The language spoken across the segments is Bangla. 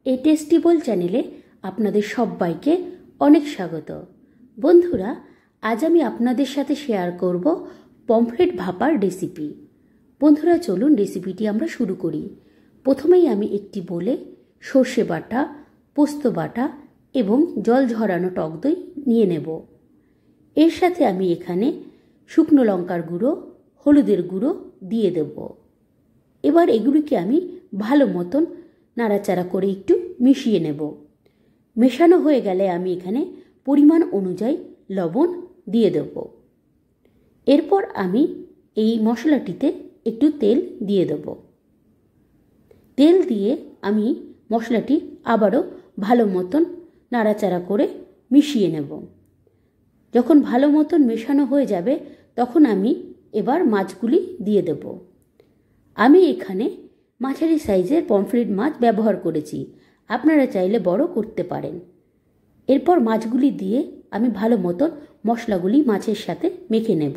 এই টেস্টিবল চ্যানেলে আপনাদের সবাইকে অনেক স্বাগত। বন্ধুরা, আজ আমি আপনাদের সাথে শেয়ার করব পমফ্রেট ভাপার রেসিপি। বন্ধুরা, চলুন রেসিপিটি আমরা শুরু করি। প্রথমেই আমি একটি বোলে সর্ষে বাটা, পোস্ত বাটা এবং জল ঝরানো টক দই নিয়ে নেব। এর সাথে আমি এখানে শুকনো লঙ্কার গুঁড়ো, হলুদের গুঁড়ো দিয়ে দেব। এবার এগুলিকে আমি ভালো মতন নাড়াচাড়া করে একটু মিশিয়ে নেব। মেশানো হয়ে গেলে আমি এখানে পরিমাণ অনুযায়ী লবণ দিয়ে দেব। এরপর আমি এই মশলাটিতে একটু তেল দিয়ে দেব। তেল দিয়ে আমি মশলাটি আবারও ভালো মতন নাড়াচাড়া করে মিশিয়ে নেব। যখন ভালো মতন মেশানো হয়ে যাবে তখন আমি এবার মাছগুলি দিয়ে দেব। আমি এখানে মাঝারি সাইজের পমফ্রেট মাছ ব্যবহার করেছি, আপনারা চাইলে বড় করতে পারেন। এরপর মাছগুলি দিয়ে আমি ভালো মতন মশলাগুলি মাছের সাথে মেখে নেব।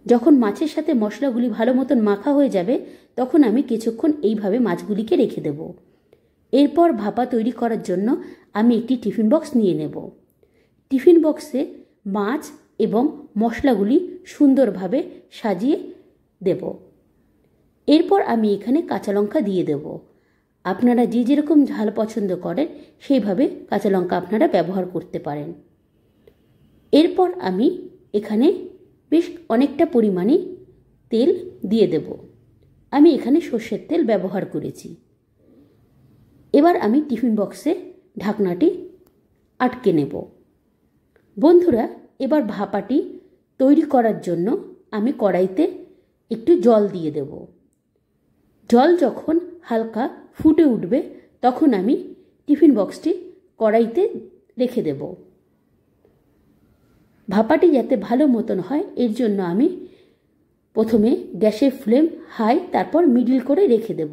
যখন মাছের সাথে মশলাগুলি ভালো মতন মাখা হয়ে যাবে তখন আমি কিছুক্ষণ এইভাবে মাছগুলিকে রেখে দেব। এরপর ভাপা তৈরি করার জন্য আমি একটি টিফিন বক্স নিয়ে নেব। টিফিন বক্সে মাছ এবং মশলাগুলি সুন্দরভাবে সাজিয়ে দেব। এরপর আমি এখানে কাঁচা লঙ্কা দিয়ে দেব। আপনারা যে যেরকম ঝাল পছন্দ করেন সেইভাবে কাঁচা লঙ্কা আপনারা ব্যবহার করতে পারেন। এরপর আমি এখানে বেশ অনেকটা পরিমাণে তেল দিয়ে দেব। আমি এখানে সর্ষের তেল ব্যবহার করেছি। এবার আমি টিফিন বক্সে ঢাকনাটি আটকে নেব। বন্ধুরা, এবার ভাপাটি তৈরি করার জন্য আমি কড়াইতে একটু জল দিয়ে দেব। জল যখন হালকা ফুটে উঠবে তখন আমি টিফিন বক্সটি কড়াইতে রেখে দেব। ভাপাটি যাতে ভালো মতন হয় এর জন্য আমি প্রথমে গ্যাসের ফ্লেম হাই, তারপর মিডিল করে রেখে দেব।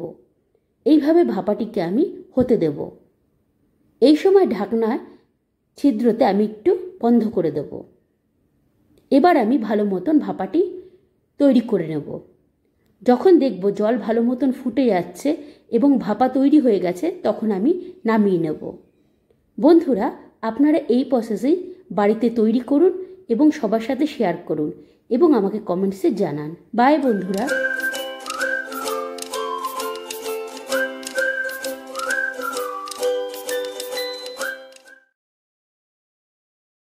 এইভাবে ভাপাটিকে আমি হতে দেব। এই সময় ঢাকনা ছিদ্রতে আমি একটু বন্ধ করে দেব। এবার আমি ভালো মতন ভাপাটি তৈরি করে নেব। যখন দেখব জল ভালো মতন ফুটে যাচ্ছে এবং ভাপা তৈরি হয়ে গেছে তখন আমি নামিয়ে নেব। বন্ধুরা, আপনারা এই প্রসেসেই বাড়িতে তৈরি করুন এবং সবার সাথে শেয়ার করুন এবং আমাকে কমেন্টসে জানান। বাই বন্ধুরা।